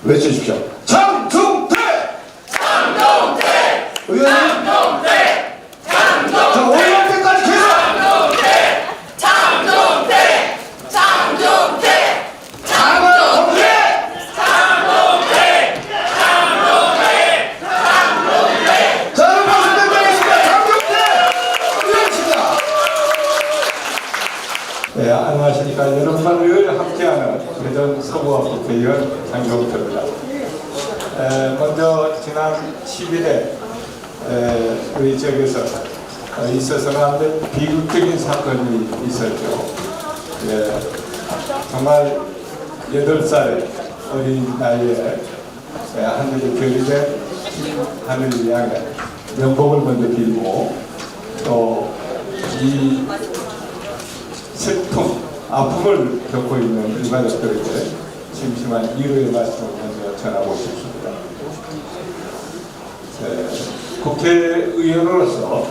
외쳐주십시오. 장종태! 장종태! 의원님, 장종태! 장종태! 자, 올라올 때까지 계속! 장종태! 장종태! 장종태! 장종태! 장종태! 장종태! 장종태! 자, 여러분 박수 부탁드리겠습니다. 장종태 의원입니다. 네, 안녕하십니까. 여러분과 늘 함께하는 대전 서구와 국회의원 장종태입니다. 먼저 지난 10일에 우리 지역에서 있어서는 안 될 비극적인 사건이 있었죠. 정말 8살의 어린 나이에 하늘이 결의된 하늘을 향해 명복을 먼저 빌고 또 이 슬픔, 아픔을 겪고 있는 일반적들에게 심심한 위로의 말씀을 먼저 전하고 싶습니다. 국회의원으로서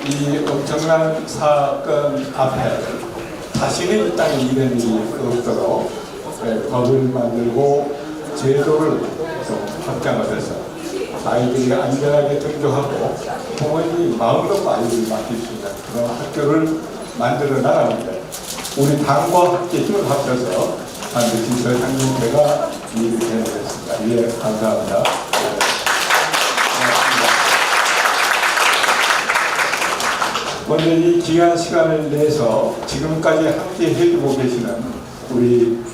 이 엄청난 사건 앞에 다시는 이 땅에 이런 일이 없도록 법을 만들고 제도를 좀 확장을 해서 아이들이 안전하게 등교하고 부모님이 마음 놓고 아이들을 맡길 수 있는 그런 학교를 만들어 나가는데 우리 당과 함께 힘을 합쳐서 반드시 저 장종태가 일을 해내겠습니다. 예, 감사합니다. 먼저 이 귀한 시간을 내서 지금까지 함께 해주고 계시는 우리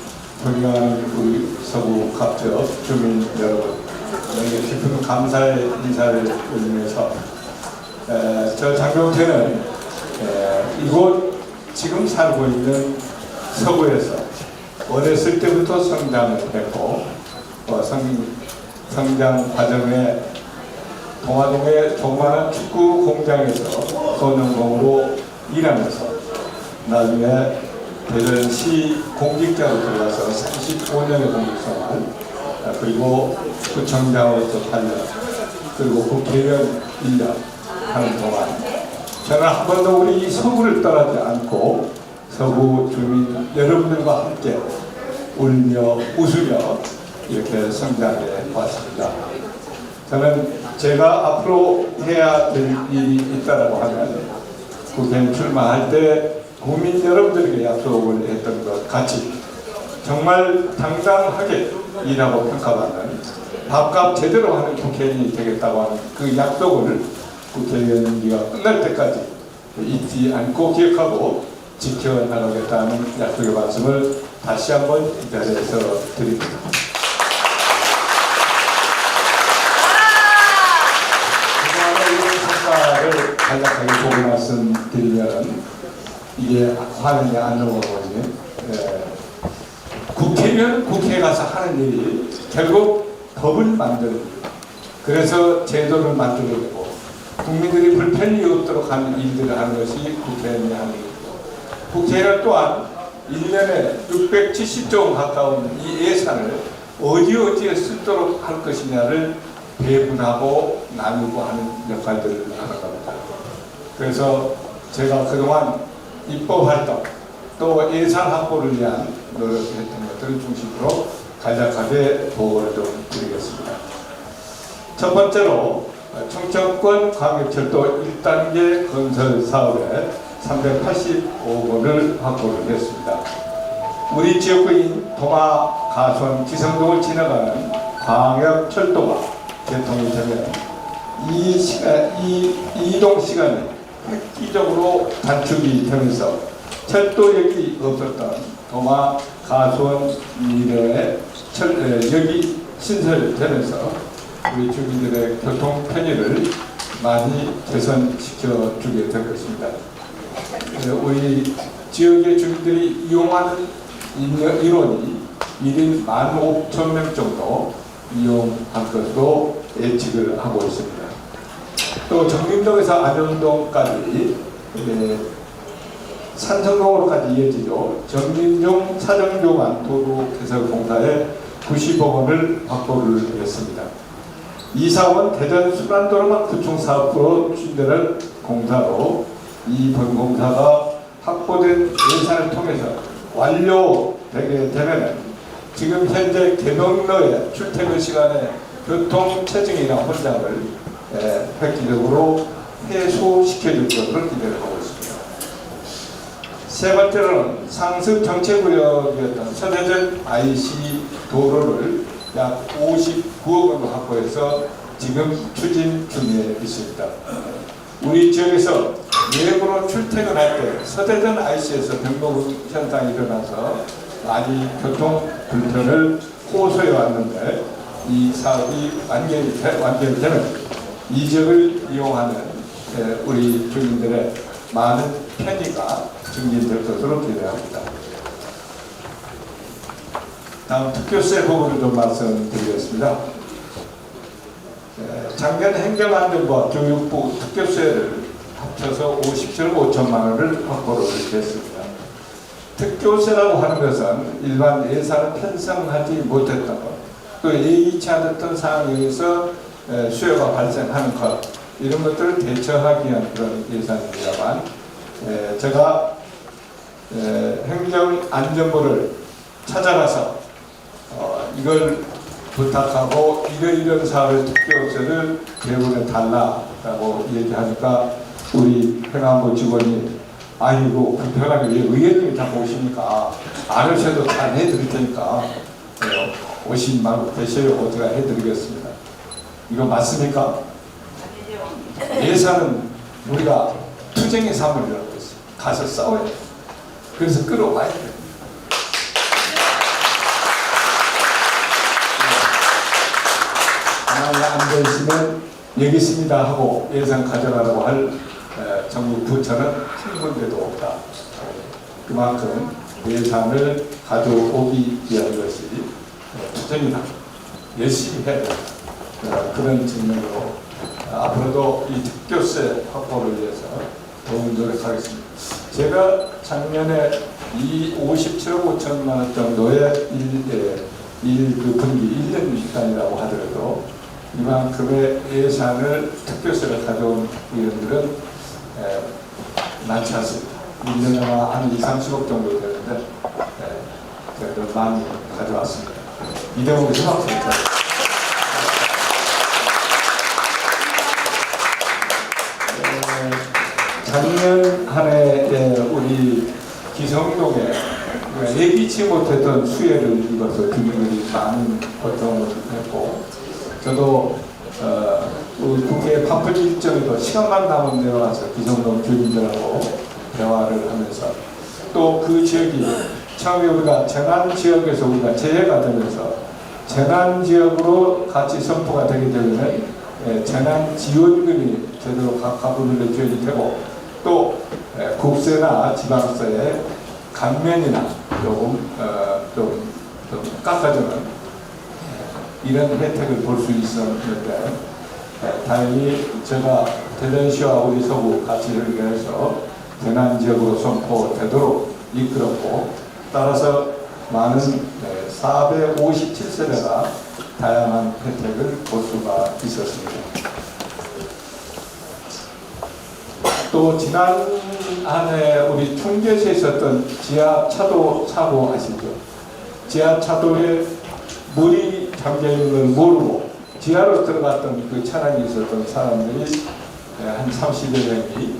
존경하는 우리 서구 갑저 주민 여러분, 깊은 감사의 인사를 드리면서 저 장종태는 이곳 지금 살고 있는 서구에서 어렸을 때부터 성장을 했고 성장 과정에 동화동의 조그마한 축구 공장에서 소년공으로 일하면서 나중에 대전시 공직자로 들어가서 35년의 공직생활, 그리고 구청장으로서 8년, 그리고 국회의원 1년 하는 동안 저는 한 번도 우리 서구를 떠나지 않고 서구 주민 여러분들과 함께 울며 웃으며 이렇게 성장해 왔습니다. 저는 제가 앞으로 해야 될 일이 있다고 하면 국회에 출마할 때 국민 여러분들에게 약속을 했던 것 같이 정말 당당하게 일하고 평가받는 밥값 제대로 하는 국회의원이 되겠다고 하는 그 약속을 국회의원 임기가 끝날 때까지 잊지 않고 기억하고 지켜나가겠다는 약속의 말씀을 다시 한번 이 자리에서 드립니다. 를 간략하게 보고 말씀드리면 이게 화면이 안 넘어가거든요. 국회면 국회에 가서 하는 일이 결국 법을 만들고 그래서 제도를 만들어내고 국민들이 불편이 없도록 하는 일들을 하는 것이 국회의원이 하는 일이고 국회의원 또한 1년에 670조 원 가까운 이 예산을 어디에 쓰도록 할 것이냐를 배분하고 나누고 하는 역할들을 하는 겁니다. 그래서 제가 그동안 입법활동 또 예산 확보를 위한 노력했던 것들을 중심으로 간략하게 보고를 좀 드리겠습니다. 첫 번째로 충청권 광역철도 1단계 건설 사업에 385억 원을 확보를 했습니다. 우리 지역구인 동화, 가선, 기성동을 지나가는 광역철도가 개통이 되면 이 이동 시간이 획기적으로 단축이 되면서 철도역이 없었던 동화, 가수원, 미래의 역이 신설되면서 우리 주민들의 교통 편의를 많이 개선시켜 주게 될 것입니다. 우리 지역의 주민들이 이용하는 인원이 1인 15,000명 정도 이용할 것으로 예측을 하고 있습니다. 또 정림동에서 안영동까지 산성동으로까지 이어지죠. 정림동 사정교관 도로 개설 공사에 90억 원을 확보를 했습니다. 이 사업은 대전 순환도로만 구축 사업으로 추진되는 공사로 이번 공사가 확보된 예산을 통해서 완료되게 되면 지금 현재 개동로의 출퇴근 시간에 교통 체증이나 혼잡을 획기적으로 해소시켜줄 것으로 기대를 하고 있습니다. 세 번째로는 상습 정체구역이었던 서대전 IC 도로를 약 59억 원을 확보해서 지금 추진 중에 있습니다. 우리 지역에서 외부로 출퇴근할 때 서대전 IC에서 병목 현상이 일어나서 많이 교통 불편을 호소해 왔는데 이 사업이 완전히 되면 이 지역을 이용하는 우리 주민들의 많은 편의가 증진될 것으로 기대합니다. 다음 특교세 부분을 좀 말씀드리겠습니다. 작년 행정안전부와 교육부 특교세를 합쳐서 57억 5천만 원을 확보를 했습니다. 특교세라고 하는 것은 일반 예산을 편성하지 못했던 것, 또 예의치 않았던 상황에서 수요가 발생하는 것, 이런 것들을 대처하기 위한 그런 예산입니다만, 제가 행정안전부를 찾아가서 이걸 부탁하고 이런 사업의 특교세를 배분해 달라고 얘기하니까 우리 행안부 직원이 아이고 불편하게 왜 의원님이 다 오십니까? 안 오셔도 잘 해드릴 테니까 오신 말고 계셔요. 제가 해드리겠습니다. 이거 맞습니까? 예산은 우리가 투쟁의 사물이라고 했어요. 가서 싸워야 돼요. 그래서 끌어와야 돼요. 가만히 앉아있으면 여기 있습니다 하고 예산 가져가라고 할 정부 부처는 한 군데도 없다. 그만큼 예산을 가져오기 위한 것이 투쟁이다. 열심히 해야 된다. 그런 측면으로 앞으로도 이 특교세 확보를 위해서 더욱 노력하겠습니다. 제가 작년에 이 57억 5천만 원 정도의 그 분기 1년 기간이라고 하더라도 이만큼의 예산을 특교세를 가져온 의원들은 많지 않습니다. 1년에 한 2, 30억 정도 되는데 그래도 많이 가져왔습니다. 이대로 생각합니다. 작년 한 해 우리 기성동에 예기치 못했던 수해를 입어서 주민들이 많은 고통을 했고, 저도 국회 바쁜 일정에도 시간만 남은 데 와서 기성동 주민들하고 대화를 하면서 또 그 지역이 처음에 우리가 재난 지역에서 우리가 재해가 되면서 재난 지역으로 같이 선포가 되게 되면 재난 지원금이 제대로 가분을 줘야 되고, 또 국세나 지방세의 감면이나 좀 깎아주는 이런 혜택을 볼 수 있었는데, 다행히 제가 대전시와 우리 서구 같이 연결해서 재난 지역으로 선포되도록 이끌었고, 따라서 많은 457세대가 다양한 혜택을 볼 수가 있었습니다. 또 지난 한 해 우리 충주에서 있었던 지하 차도 사고 아시죠? 지하 차도에 물이 잠겨 있는 걸 모르고 지하로 들어갔던 그 차량이 있었던 사람들이 한 30여 명이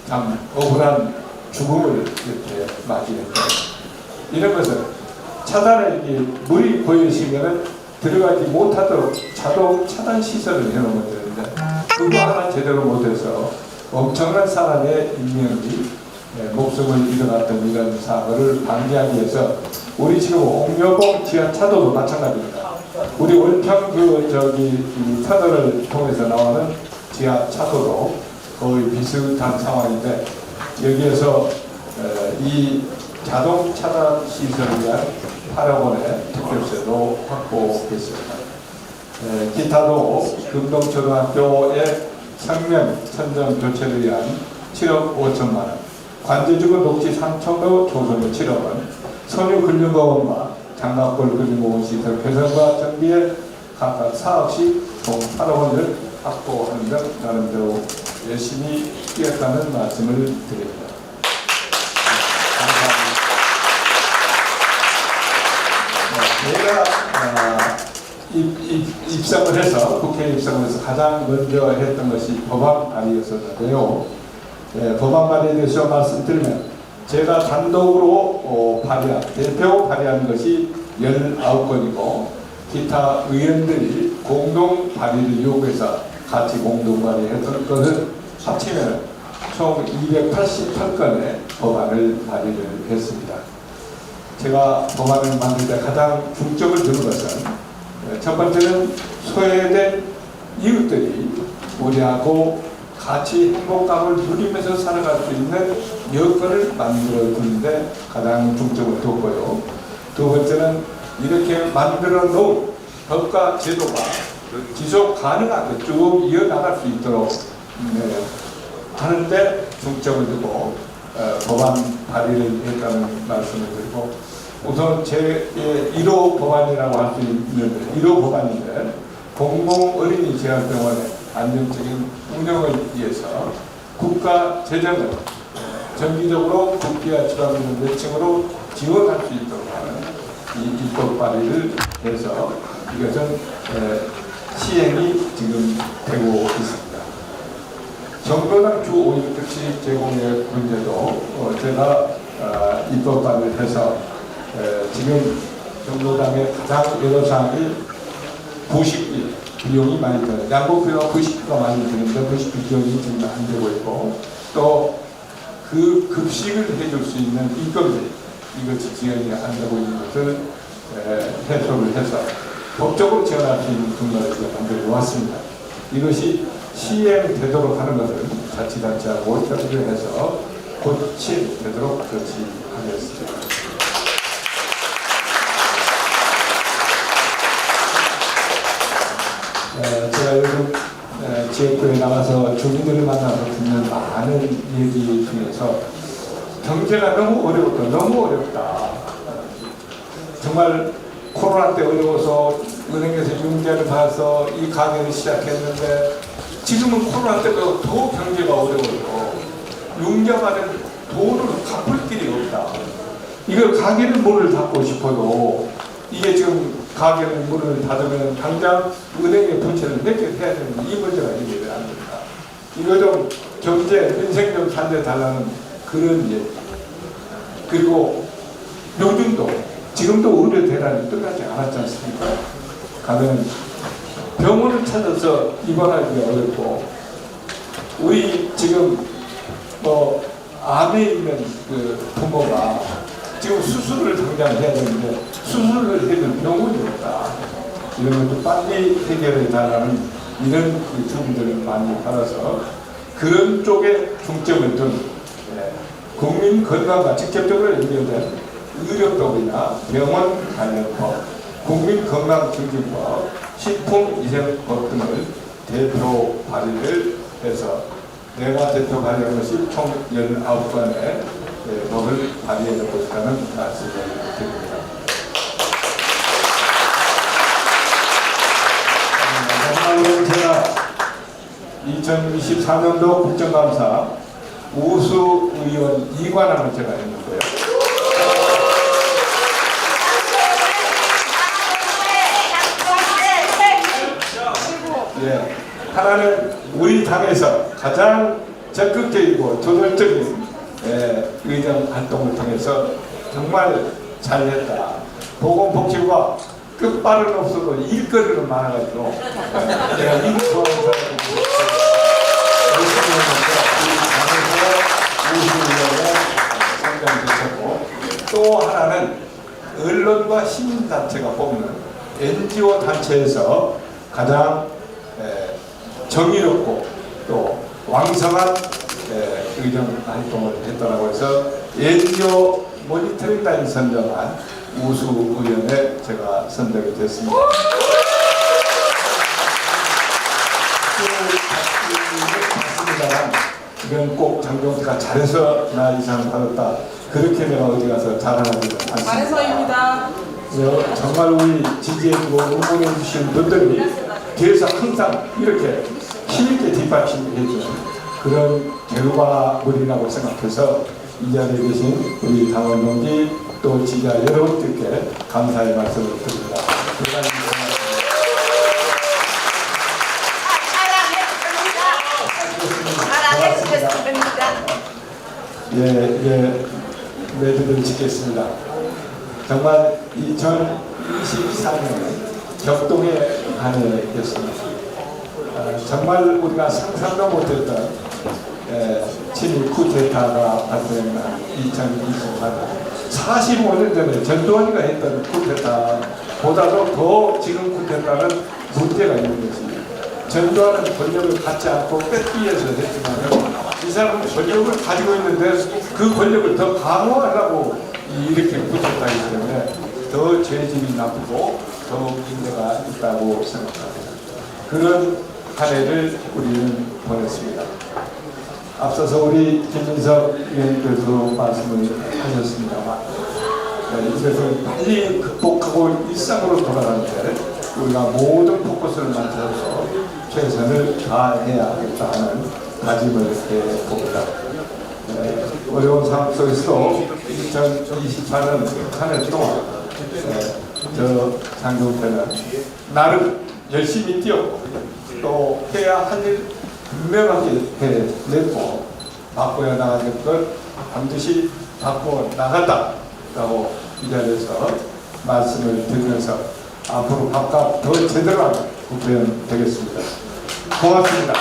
참 억울한 죽음을 이렇게 맞이했죠. 이런 것은 차단에 물이 고여있으면 들어가지 못하도록 자동 차단 시설을 해놓으면 되는데 그거 하나 제대로 못해서 엄청난 사람의 인명이 목숨을 잃어갔던 이런 사고를 방지하기 위해서 우리 지금 옥녀봉 지하차도도 마찬가지입니다. 우리 월평 이 터널을 통해서 나오는 지하차도도 거의 비슷한 상황인데, 여기에서 이 자동 차단 시설을 위한 8억 원의 특별세도 확보했습니다. 기타도 금동초등학교의 성면 천정 교체를 위한 7억 5천만 원, 관제주거 녹지 상천도 조성에 7억 원, 선유근린공원과 장갑골 근린공원 시설 개선과 정비에 각각 4억씩 총 8억 원을 확보하는 등 나름대로 열심히 뛰었다는 말씀을 드립니다. 감사합니다. 입성을 해서 국회에 입성을 해서 가장 먼저 했던 것이 법안 발의였었는데요. 법안 발의에 대해서 말씀드리면 제가 단독으로 대표 발의한 것이 19건이고 기타 의원들이 공동 발의를 요구해서 같이 공동 발의했던 것을 합치면 총 288건의 법안을 발의를 했습니다. 제가 법안을 만들 때 가장 중점을 두는 것은 첫 번째는 소외된 이웃들이 우리하고 같이 행복감을 누리면서 살아갈 수 있는 여건을 만들어 주는데 가장 중점을 뒀고요. 두 번째는 이렇게 만들어 놓은 법과 제도가 지속 가능하게 쭉 이어나갈 수 있도록 하는데 중점을 두고 법안 발의를 했다는 말씀을 드리고, 우선 제 1호 법안이라고 할 수 있는 1호 법안인데 공공 어린이 재활병원의 안정적인 운영을 위해서 국가 재정을 정기적으로 국비와 지방의료 매칭으로 지원할 수 있도록 하는 이 입법 발의를 해서 이것은 시행이 지금 되고 있습니다. 정도당 주 5일씩 제공의 문제도 제가 입법 발의를 해서 지금 정도당의 가장 여러 사항이 부식비 비용이 많이 들어요. 양복비와 부식비가 많이 드는데 부식비 비용이 지금 안 되고 있고, 또 그 급식을 해줄 수 있는 인건비 이것이 지원이 안 되고 있는 것을 해소를 해서 법적으로 지원할 수 있는 근거를 만들어 왔습니다. 이것이 시행되도록 하는 것을 자치단체하고 협의를 해서 고치되도록 조치하겠습니다. 제가 요즘 지역구에 나가서 주민들을 만나서 듣는 많은 얘기 중에서 경제가 너무 어렵다. 정말 코로나 때 어려워서 은행에서 융자를 받아서 이 가게를 시작했는데 지금은 코로나 때도 더 경제가 어려워요. 융자 받은 돈을 갚을 길이 없다. 이걸 가게는 문을 닫고 싶어도 이게 지금 가게는 문을 닫으면 당장 은행의 부채를 해결해야 되는 이 문제가 해결이 안 된다. 이거 좀 경제, 민생 좀 살려달라는 그런 얘기. 그리고 요즘도 지금도 의료 대란이 끝나지 않았지 않습니까? 가면 병원을 찾아서 입원하기가 어렵고, 우리 지금 암에 있는 그 부모가 지금 수술을 당장 해야 되는데 수술을 해줄 병원이 없다. 이런 것도 빨리 해결해 달라는 이런 주문들을 많이 받아서 그런 쪽에 중점을 둔 국민 건강과 직접적으로 연결된 의료법이나 병원 관련법, 국민건강증진법, 식품위생법 등을 대표 발의를 해서 내가 대표 발의한 것이 총 19건의 법을 발의해 보겠다는 말씀을 드립니다. 마지막으로 제가 2024년도 국정감사 우수 의원 2관왕을 제가 했는데요. 하나는 우리 당에서 가장 적극적이고 조절적인 의정 활동을 통해서 정말 잘했다. 보건복지부가 끝발은 없어도 일거리는 많아가지고 제가 일을 좋아하는 사람들이 성장되셨고, 또 하나는 언론과 시민단체가 뽑는 NGO 단체에서 가장 정의롭고 또 왕성한 의정 활동을 했다고 해서 NGO 모니터링단이 선정한 우수 의원에 제가 선정이 됐습니다. 이건 꼭 장경수가 잘해서 나 이상 받았다. 그렇게 내가 어디 가서 자랑하지는 않습니다. 잘해서입니다. 정말 우리 지지해주고 응원해 주신 분들이 뒤에서 항상 이렇게 힘있게 뒷받침해주는 그런 결과물이라고 생각해서 이 자리에 계신 우리 당원 동지 또 지지자 여러분들께 감사의 말씀을 드립니다. 대단히 고맙습니다. 잘하겠습니다. 예, 매듭을 짓겠습니다. 정말 2024년 격동의 한 해였습니다. 정말 우리가 상상도 못했던 친일 쿠데타가 발생한 2024년 45년 전에 전두환이가 했던 쿠데타보다도 더 지금 쿠데타는 문제가 있는 것입니다. 전두환은 권력을 갖지 않고 뺏기 위해서 했지만 이 사람은 권력을 가지고 있는데 그 권력을 더 강화하려고 이렇게 쿠데타이기 때문에 더 죄질이 나쁘고 더 문제가 있다고 생각합니다. 그런 한 해를 우리는 보냈습니다. 앞서서 우리 김민석 위원께서 말씀을 하셨습니다만 이것을 빨리 극복하고 일상으로 돌아가는데 우리가 모든 포커스를 맞춰서 최선을 다해야겠다는 다짐을 해봅니다. 어려운 상황 속에서도 2024년 한 해 동안 저 장경태는 나름 열심히 뛰었고 또 해야 할 일 분명하게 해냈고 바꿔야 나가는 것 반드시 바꿔 나간다라고 이 자리에서 말씀을 드리면서 앞으로 각각 더 제대로 하는 국회의원 되겠습니다. 고맙습니다.